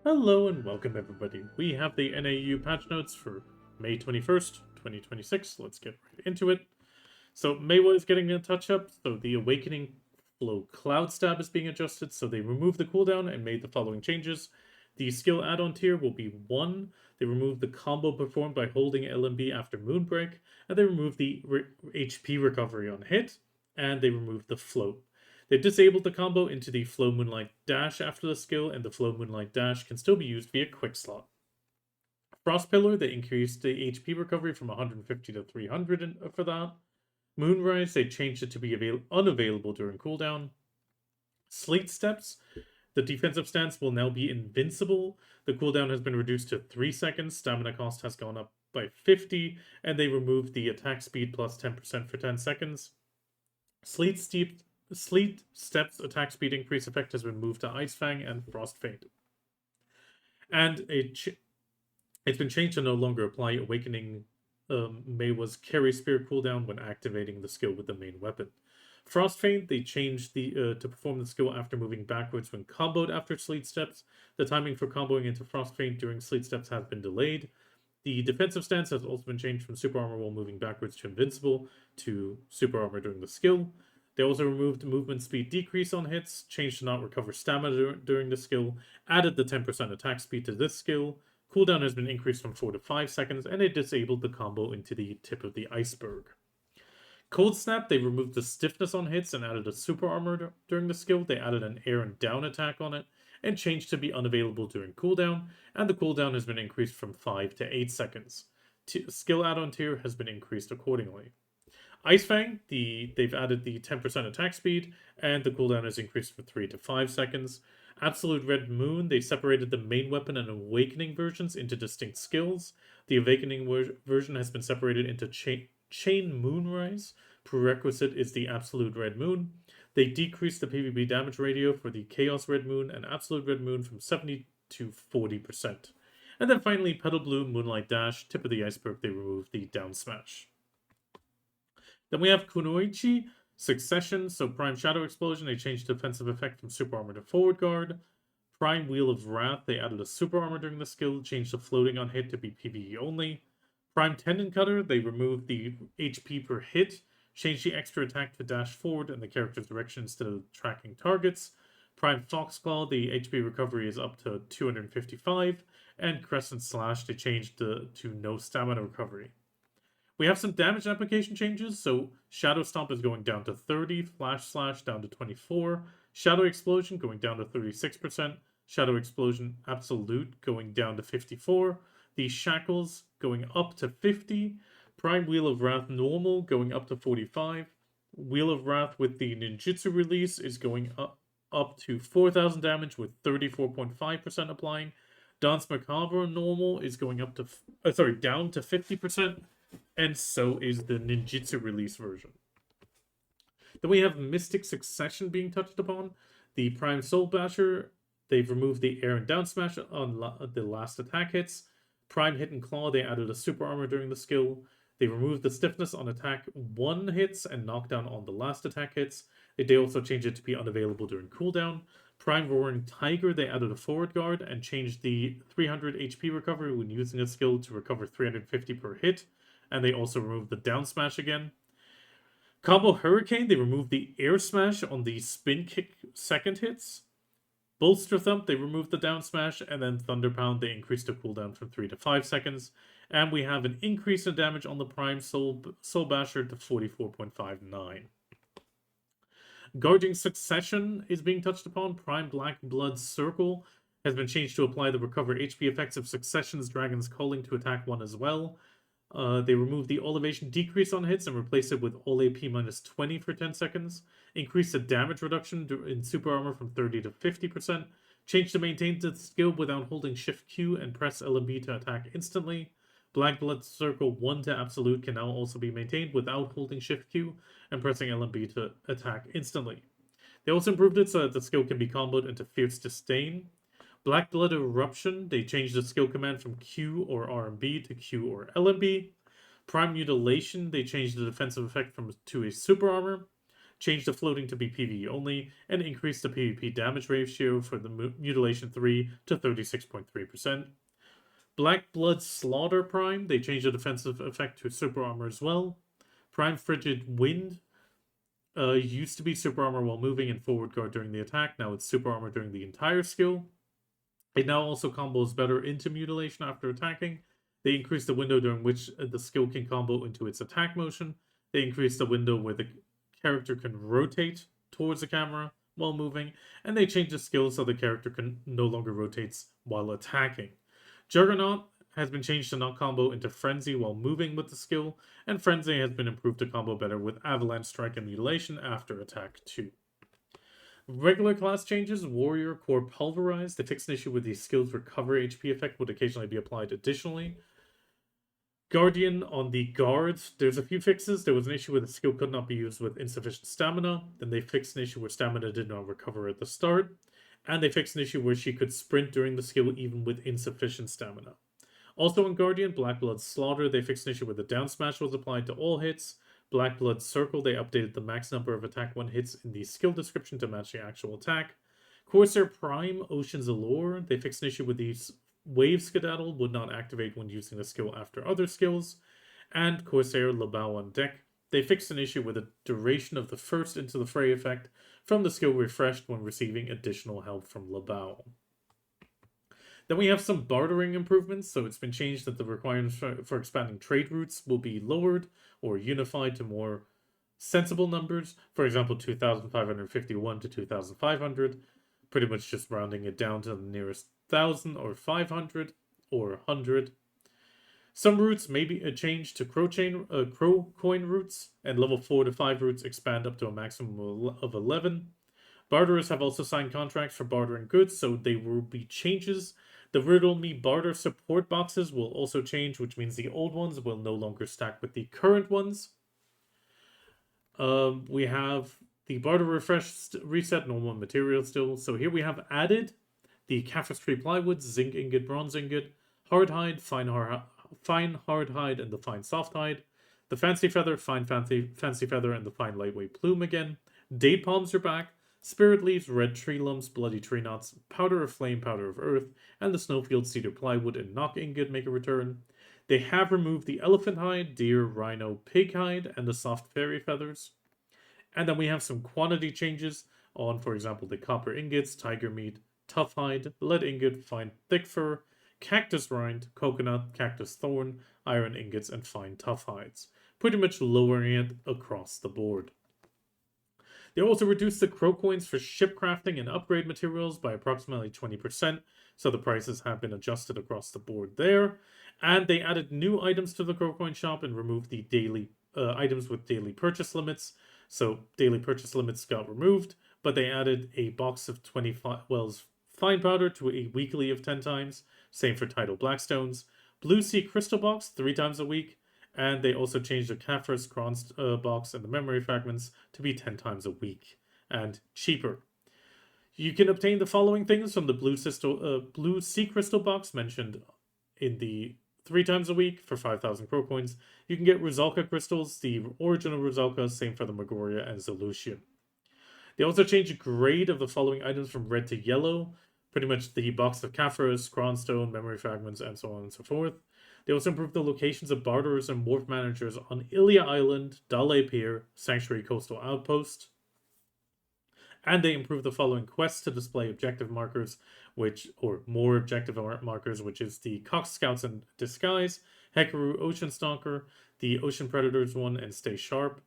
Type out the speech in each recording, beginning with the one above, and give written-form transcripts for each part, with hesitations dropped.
Hello and welcome everybody. We have the NAU patch notes for May 21st, 2026. Let's get right into it. So Maehwa is getting a touch up, so the Awakening Flow Cloud Stab is being adjusted, so they removed the cooldown and made the following changes. The skill add-on tier will be 1. They removed the combo performed by holding LMB after Moonbreak, and they removed the HP recovery on hit, and they removed the float. They disabled the combo into the Flow Moonlight Dash after the skill, and the Flow Moonlight Dash can still be used via Quick Slot. Frost Pillar, they increased the HP recovery from 150 to 300 for that. Moonrise, they changed it to be unavailable during cooldown. Sleet Steps, the defensive stance will now be invincible. The cooldown has been reduced to 3 seconds. Stamina cost has gone up by 50, and they removed the attack speed plus 10% for 10 seconds. Sleet Steps attack speed increase effect has been moved to Ice Fang and Frost Feint. And it's been changed to no longer apply Awakening Maehwa's Carry Spear cooldown when activating the skill with the main weapon. Frost Feint, they changed the to perform the skill after moving backwards when comboed after Sleet Steps. The timing for comboing into Frost Feint during Sleet Steps has been delayed. The defensive stance has also been changed from Super Armor while moving backwards to Invincible to Super Armor during the skill. They also removed movement speed decrease on hits, changed to not recover stamina during the skill, added the 10% attack speed to this skill. Cooldown has been increased from 4 to 5 seconds, and it disabled the combo into the tip of the iceberg. Cold Snap, they removed the stiffness on hits and added a super armor during the skill. They added an air and down attack on it, and changed to be unavailable during cooldown, and the cooldown has been increased from 5 to 8 seconds. Skill add-on tier has been increased accordingly. Ice Fang, they've added the 10% attack speed, and the cooldown is increased from 3 to 5 seconds. Absolute Red Moon, they separated the main weapon and Awakening versions into distinct skills. The Awakening version has been separated into Chain Moonrise. Prerequisite is the Absolute Red Moon. They decreased the PvP damage ratio for the Chaos Red Moon and Absolute Red Moon from 70 to 40%. And then finally, Petal Blue Moonlight Dash, tip of the iceberg, they removed the down smash. Then we have Kunoichi, Succession, so Prime Shadow Explosion, they changed defensive effect from Super Armor to Forward Guard. Prime Wheel of Wrath, they added a Super Armor during the skill, changed the floating on hit to be PvE only. Prime Tendon Cutter, they removed the HP per hit, changed the extra attack to dash forward in the character's direction instead of tracking targets. Prime Foxclaw, the HP recovery is up to 255. And Crescent Slash, they changed to no stamina recovery. We have some damage application changes, so Shadow Stomp is going down to 30, Flash Slash down to 24, Shadow Explosion going down to 36%, Shadow Explosion Absolute going down to 54, the Shackles going up to 50, Prime Wheel of Wrath Normal going up to 45, Wheel of Wrath with the Ninjutsu release is going up to 4,000 damage with 34.5% applying, Danse Macabre Normal is going up to, down to 50%, and so is the Ninjutsu release version. Then we have Mystic Succession being touched upon. The Prime Soul Basher, they've removed the air and down smash on the last attack hits. Prime Hit and Claw, they added a super armor during the skill. They removed the stiffness on attack 1 hits and knockdown on the last attack hits. They also changed it to be unavailable during cooldown. Prime Roaring Tiger, they added a forward guard and changed the 300 HP recovery when using a skill to recover 350 per hit. And they also removed the down smash again. Combo Hurricane, they removed the air smash on the spin kick second hits. Bolster Thump, they removed the down smash, and then Thunder Pound, they increased the cooldown from 3 to 5 seconds. And we have an increase in damage on the Prime Soul Basher to 44.59. Guarding Succession is being touched upon. Prime Black Blood Circle has been changed to apply the recover HP effects of Succession's Dragon's Calling to attack 1 as well. They removed the elevation decrease on hits and replaced it with all AP minus 20 for 10 seconds. Increased the damage reduction in super armor from 30 to 50%. Changed to maintain the skill without holding Shift Q and press LB to attack instantly. Black Blood Circle 1 to Absolute can now also be maintained without holding Shift Q and pressing LB to attack instantly. They also improved it so that the skill can be comboed into Fierce Disdain. Black Blood Eruption, they changed the skill command from Q or RMB to Q or LMB. Prime Mutilation, they changed the defensive effect to a super armor. changed the floating to be PvE only, and increased the PvP damage ratio for the Mutilation 3 to 36.3%. Black Blood Slaughter Prime, they changed the defensive effect to Super Armor as well. Prime Frigid Wind used to be Super Armor while moving and Forward Guard during the attack. Now it's Super Armor during the entire skill. It now also combos better into Mutilation after attacking. They increased the window during which the skill can combo into its attack motion. They increased the window where the character can rotate towards the camera while moving. And they changed the skill so the character can no longer rotates while attacking. Juggernaut has been changed to not combo into Frenzy while moving with the skill, and Frenzy has been improved to combo better with Avalanche Strike and Mutilation after attack 2. Regular class changes, Warrior Core Pulverized. They fixed an issue with the skill's recover HP effect would occasionally be applied additionally. Guardian on the guards, there's a few fixes. There was an issue where the skill could not be used with insufficient stamina. Then they fixed an issue where stamina did not recover at the start. And they fixed an issue where she could sprint during the skill even with insufficient stamina. Also in Guardian, Black Blood Slaughter, they fixed an issue where the down smash was applied to all hits. Black Blood Circle, they updated the max number of attack 1 hits in the skill description to match the actual attack. Corsair Prime, Ocean's Allure, they fixed an issue with the Wave Skedaddle would not activate when using the skill after other skills. And Corsair Labao on deck, they fixed an issue with the duration of the first into the fray effect from the skill refreshed when receiving additional help from Labao. Then we have some bartering improvements, so it's been changed that the requirements for expanding trade routes will be lowered or unified to more sensible numbers. For example, 2,551 to 2,500, pretty much just rounding it down to the nearest 1,000 or 500 or 100. Some routes may be changed to crow coin routes, and level 4 to 5 routes expand up to a maximum of 11. Barterers have also signed contracts for bartering goods, so there will be changes. The Riddle Me Barter support boxes will also change, which means the old ones will no longer stack with the current ones. We have the Barter Refresh Reset, normal material still. So here we have added the Tapestry Plywood, Zinc Ingot, Bronze Ingot, Hard Hide, Fine Hard Hide, and the Fine Soft Hide. The Fancy Feather, Fine Fancy Feather, and the Fine Lightweight Plume again. Date Palms are back. Spirit Leaves, Red Tree Lumps, Bloody Tree Knots, Powder of Flame, Powder of Earth, and the Snowfield Cedar Plywood and Knock Ingot make a return. They have removed the Elephant Hide, Deer, Rhino, Pig Hide, and the Soft Fairy Feathers. And then we have some quantity changes on, for example, the Copper Ingots, Tiger Meat, Tough Hide, Lead Ingot, Fine Thick Fur, Cactus Rind, Coconut, Cactus Thorn, Iron Ingots, and Fine Tough Hides. Pretty much lowering it across the board. They also reduced the crow coins for ship crafting and upgrade materials by approximately 20%, so the prices have been adjusted across the board there. And they added new items to the crow coin shop and removed the daily items with daily purchase limits. So daily purchase limits got removed, but they added a box of 25 Wells Fine Powder to a weekly of 10 times. Same for Tidal Blackstones. Blue Sea Crystal Box 3 times a week. And they also changed the Caphras Kronst box and the memory fragments to be 10 times a week and cheaper. You can obtain the following things from the Blue Sea Crystal box mentioned in the 3 times a week for 5,000 crow coins. You can get Rusalka crystals, the original Rusalka, same for the Magoria and Zolution. They also changed the grade of the following items from red to yellow. Pretty much the box of Caphras, Kronstone, memory fragments, and so on and so forth. They also improved the locations of barterers and wharf managers on Ilia Island, Dale Pier, Sanctuary Coastal Outpost. And they improved the following quests to display objective markers, or more objective markers, which is the Cox Scouts in Disguise, Hekaru Ocean Stalker, the Ocean Predators one and Stay Sharp,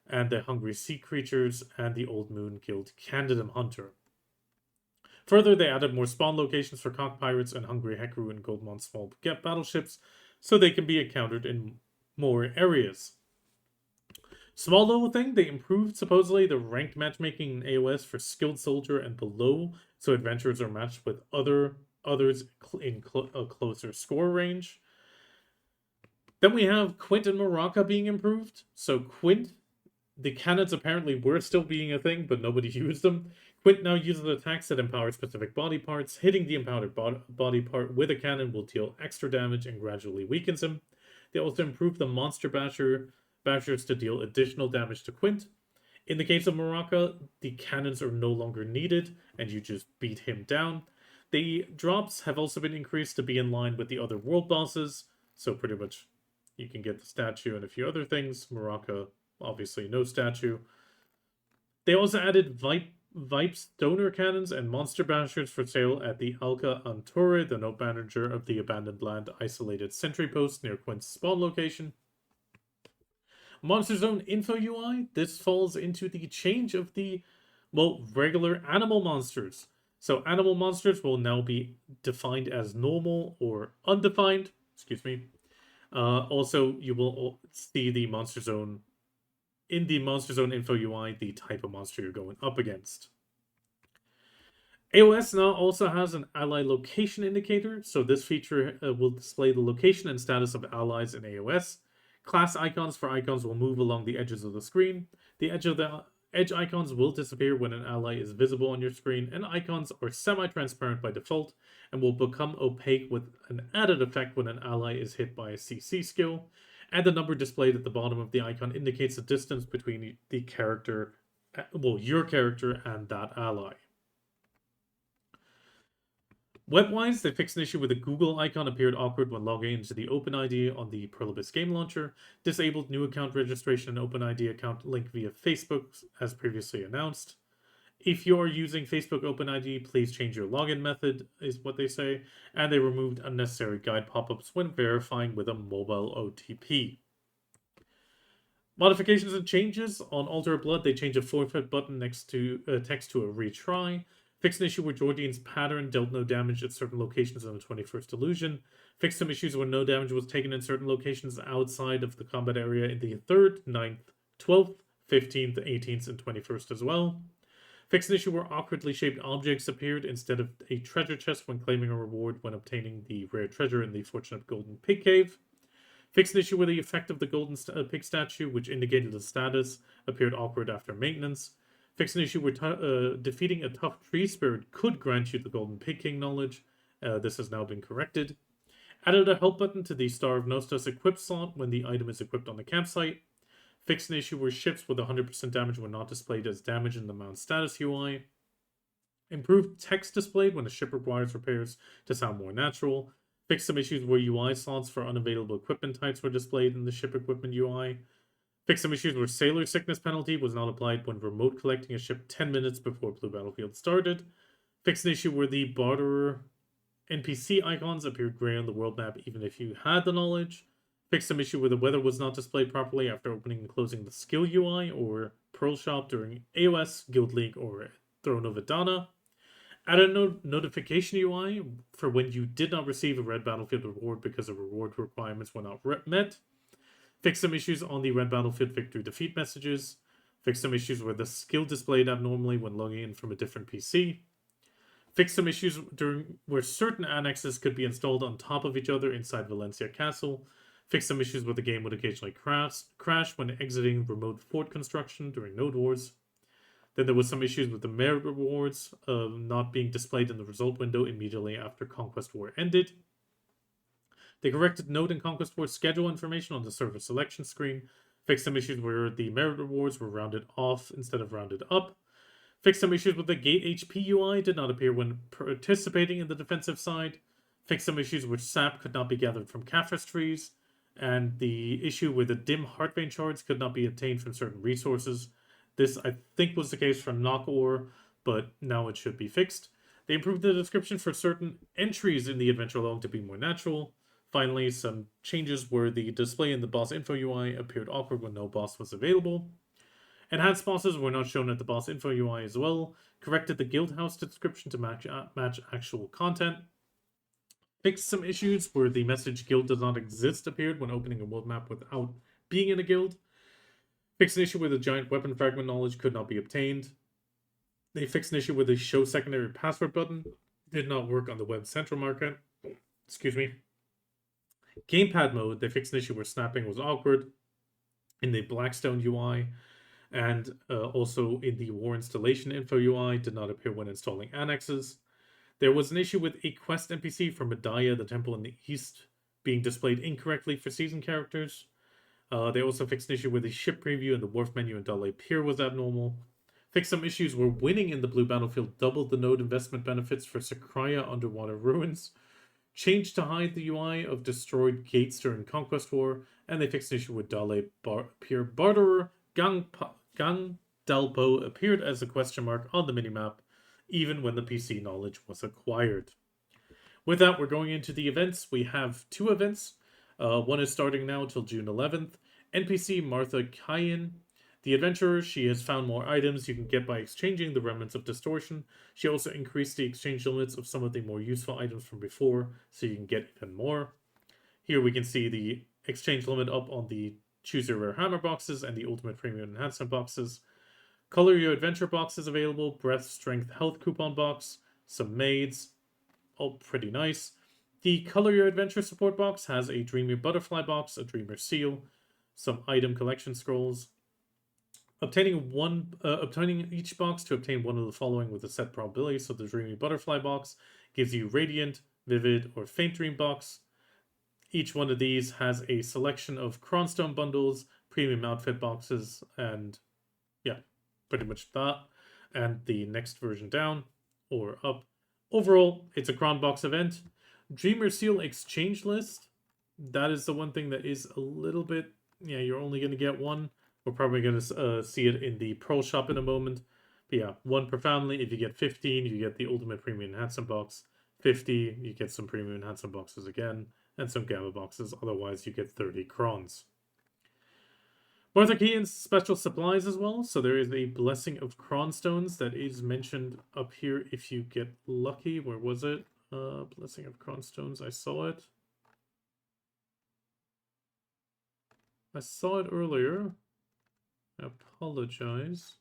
and the Hungry Sea Creatures, and the Old Moon Guild Candidum Hunter. Further, they added more spawn locations for Cock Pirates and Hungry Hekaru and Goldmont small battleships, so they can be encountered in more areas. Small little thing, they improved supposedly the ranked matchmaking in AOS for skilled soldier and below, so adventurers are matched with others in a closer score range. Then we have Quint and Muraka being improved. So Quint, the cannons apparently were still being a thing, but nobody used them. Quint now uses attacks that empower specific body parts. Hitting the empowered body part with a cannon will deal extra damage and gradually weakens him. They also improved the monster bashers to deal additional damage to Quint. In the case of Muraka, the cannons are no longer needed, and you just beat him down. The drops have also been increased to be in line with the other world bosses, so pretty much you can get the statue and a few other things. Muraka, obviously no statue. They also added Vipe stoner cannons and monster bashers for sale at the Alca Antore, the node manager of the abandoned land isolated sentry post near Quint's spawn location. Monster Zone Info UI, this falls into the change of the, regular animal monsters. So animal monsters will now be defined as normal or undefined. Excuse me. Also, you will see the Monster Zone in the Monster Zone Info UI, the type of monster you're going up against. AOS now also has an ally location indicator, so this feature will display the location and status of allies in AOS. Class icons for icons will move along the edges of the screen. The edge icons will disappear when an ally is visible on your screen, and icons are semi-transparent by default and will become opaque with an added effect when an ally is hit by a CC skill. And the number displayed at the bottom of the icon indicates the distance between the character, your character and that ally. Web-wise, they fixed an issue where the Google icon appeared awkward when logging into the OpenID on the Perlibus game launcher, disabled new account registration and OpenID account link via Facebook, as previously announced. If you're using Facebook OpenID, please change your login method, is what they say, and they removed unnecessary guide pop-ups when verifying with a mobile OTP. Modifications and changes on Altar of Blood, they changed a forfeit button next to text to a retry. Fixed an issue where Jordian's pattern dealt no damage at certain locations on the 21st Illusion. Fixed some issues where no damage was taken in certain locations outside of the combat area in the 3rd, 9th, 12th, 15th, 18th, and 21st as well. Fixed an issue where awkwardly shaped objects appeared instead of a treasure chest when claiming a reward when obtaining the rare treasure in the Fortunate Golden Pig Cave. Fixed an issue where the effect of the golden pig statue, which indicated the status, appeared awkward after maintenance. Fixed an issue where defeating a tough tree spirit could grant you the Golden Pig King knowledge. This has now been corrected. Added a help button to the Star of Nostos equip slot when the item is equipped on the campsite. Fixed an issue where ships with 100% damage were not displayed as damage in the mount status UI. Improved text displayed when a ship requires repairs to sound more natural. Fixed some issues where UI slots for unavailable equipment types were displayed in the ship equipment UI. Fixed some issues where sailor sickness penalty was not applied when remote collecting a ship 10 minutes before Blue Battlefield started. Fixed an issue where the barter NPC icons appeared gray on the world map even if you had the knowledge. Fixed some issue where the weather was not displayed properly after opening and closing the skill UI or Pearl Shop during AOS, Guild League, or Throne of Adana. Added a notification UI for when you did not receive a red Battlefield reward because the reward requirements were not met. Fixed some issues on the red Battlefield victory defeat messages. Fixed some issues where the skill displayed abnormally when logging in from a different PC. Fixed some issues where certain annexes could be installed on top of each other inside Valencia Castle. Fixed some issues where the game would occasionally crash when exiting remote fort construction during Node Wars. Then there was some issues with the merit rewards not being displayed in the result window immediately after Conquest War ended. They corrected Node and Conquest War schedule information on the server selection screen. Fixed some issues where the merit rewards were rounded off instead of rounded up. Fixed some issues with the gate HP UI did not appear when participating in the defensive side. Fixed some issues where sap could not be gathered from Caphras trees. And the issue where the dim Heartvein shards could not be obtained from certain resources. This, I think, was the case for Knock Ore, but now it should be fixed. They improved the description for certain entries in the adventure log to be more natural. Finally, some changes where the display in the boss info UI appeared awkward when no boss was available. Enhanced bosses were not shown at the boss info UI as well. Corrected the guild house description to match actual content. Fixed some issues where the message guild does not exist appeared when opening a world map without being in a guild. Fixed an issue where the giant weapon fragment knowledge could not be obtained. They fixed an issue where the show secondary password button did not work on the web central market. Excuse me. Gamepad mode, they fixed an issue where snapping was awkward in the Blackstone UI, and also in the War Installation Info UI did not appear when installing annexes. There was an issue with a quest NPC for Medaya, the temple in the east, being displayed incorrectly for season characters. They also fixed an issue where the ship preview and the wharf menu in Dale Pier was abnormal. Fixed some issues where winning in the blue battlefield doubled the node investment benefits for Sakraya Underwater Ruins. Changed to hide the UI of destroyed gates during Conquest War, and they fixed an issue with Dale Pier Barterer. Gang Dalpo appeared as a question mark on the minimap, even when the PC knowledge was acquired. With that, we're going into the events. We have 2 events. One is starting now till June 11th. NPC Martha Kyan. The adventurer, she has found more items you can get by exchanging the remnants of Distortion. She also increased the exchange limits of some of the more useful items from before, so you can get even more. Here we can see the exchange limit up on the Choose Your Rare Hammer boxes and the Ultimate Premium Enhancement boxes. Color Your Adventure boxes available, Breath, Strength, Health coupon box, some maids, all pretty nice. The Color Your Adventure support box has a Dreamer Butterfly box, a Dreamer Seal, some item collection scrolls. Obtaining each box to obtain one of the following with a set probability. So the Dreamy Butterfly box gives you Radiant, Vivid, or Faint Dream box. Each one of these has a selection of Cronstone bundles, premium outfit boxes, and yeah, pretty much that. And the next version down or up. Overall, it's a Cron box event. Dreamer Seal exchange list. That is the one thing that is a little bit, yeah, you're only going to get one. We're probably going to see it in the Pro Shop in a moment. But yeah, 1 per family. If you get 15, you get the Ultimate Premium Enhancement box. 50, you get some Premium Enhancement boxes again, and some Gamma boxes. Otherwise, you get 30 crons. Martha Kyan's special supplies as well. So there is a Blessing of Cronstones that is mentioned up here if you get lucky. Where was it? Blessing of Cronstones. I saw it. I saw it earlier. I apologize.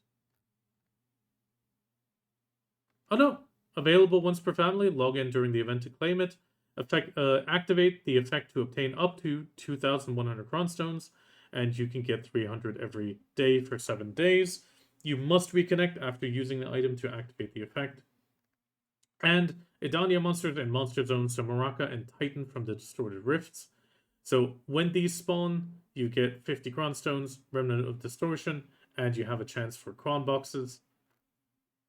Oh no! Available once per family. Log in during the event to claim it. Activate the effect to obtain up to 2,100 Cronstones, and you can get 300 every day for 7 days. You must reconnect after using the item to activate the effect. And Idania monsters and monster zones to Muraka and Titan from the Distorted Rifts. So when these spawn, you get 50 Cronstones, Remnant of Distortion, and you have a chance for Cron boxes.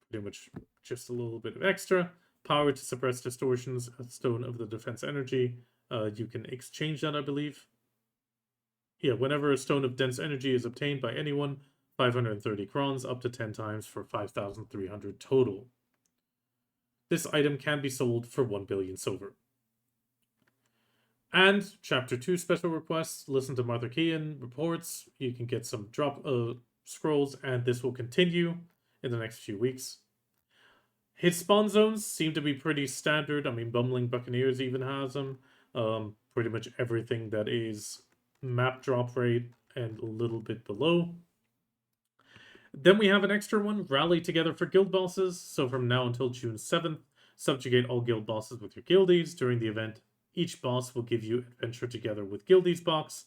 Pretty much just a little bit of extra. Power to suppress distortions, a Stone of the Defense Energy. You can exchange that, I believe. Yeah, whenever a Stone of Dense Energy is obtained by anyone, 530 crons, up to 10 times for 5,300 total. This item can be sold for 1 billion silver. And Chapter 2 special requests, listen to Martha Kyan reports. You can get some drop scrolls, and this will continue in the next few weeks. His spawn zones seem to be pretty standard. I mean, Bumbling Buccaneers even has them. Pretty much everything that is map drop rate and a little bit below. Then we have an extra one, Rally Together for Guild Bosses. So from now until June 7th, subjugate all guild bosses with your guildies. During the event, each boss will give you Adventure Together with Guildies box.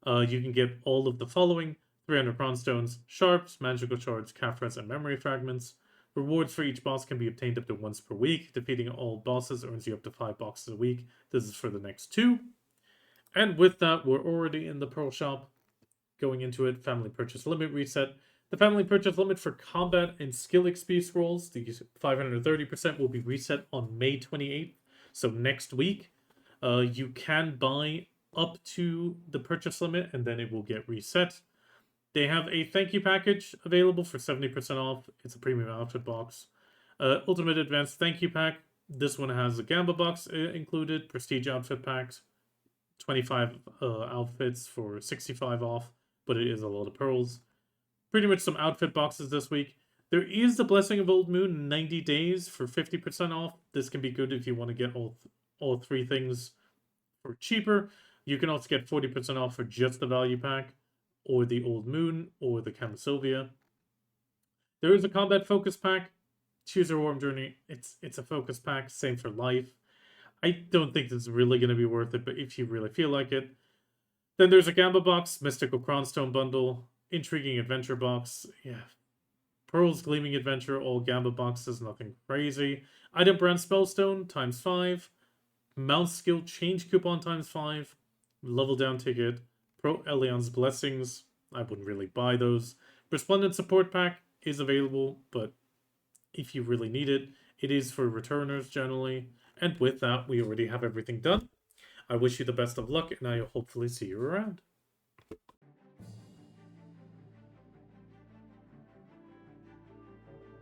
You can get all of the following: 300 Cronstones, Sharps, Magical Shards, Kafras, and Memory Fragments. Rewards for each boss can be obtained up to once per week. Defeating all bosses earns you up to 5 boxes a week. This is for the next 2. And with that, we're already in the Pearl Shop. Going into it, Family Purchase Limit reset. The Family Purchase Limit for Combat and Skill XP scrolls, the 530%, will be reset on May 28th. So next week, you can buy up to the purchase limit, and then it will get reset. They have a thank you package available for 70% off. It's a premium outfit box. Ultimate Advanced Thank You Pack. This one has a Gamba box included. Prestige outfit packs. 25 outfits for 65 off, but it is a lot of pearls. Pretty much some outfit boxes this week. There is the Blessing of Old Moon 90 days for 50% off. This can be good if you want to get all 3 things for cheaper. You can also get 40% off for just the value pack, or the Old Moon, or the Camasylvia. There is a Combat Focus Pack. Choose Your Warm Journey. It's a focus pack, same for life. I don't think this is really going to be worth it, but if you really feel like it. Then there's a Gamba box, Mystical Cronstone bundle, Intriguing Adventure box. Yeah. Pearls Gleaming Adventure, all Gamba boxes, nothing crazy. Item Brand Spellstone, times 5. Mount Skill Change Coupon, times 5. Level Down Ticket. Pro Elion's Blessings. I wouldn't really buy those. Resplendent Support Pack is available, but if you really need it, it is for returners generally. And with that, we already have everything done. I wish you the best of luck, and I hopefully see you around.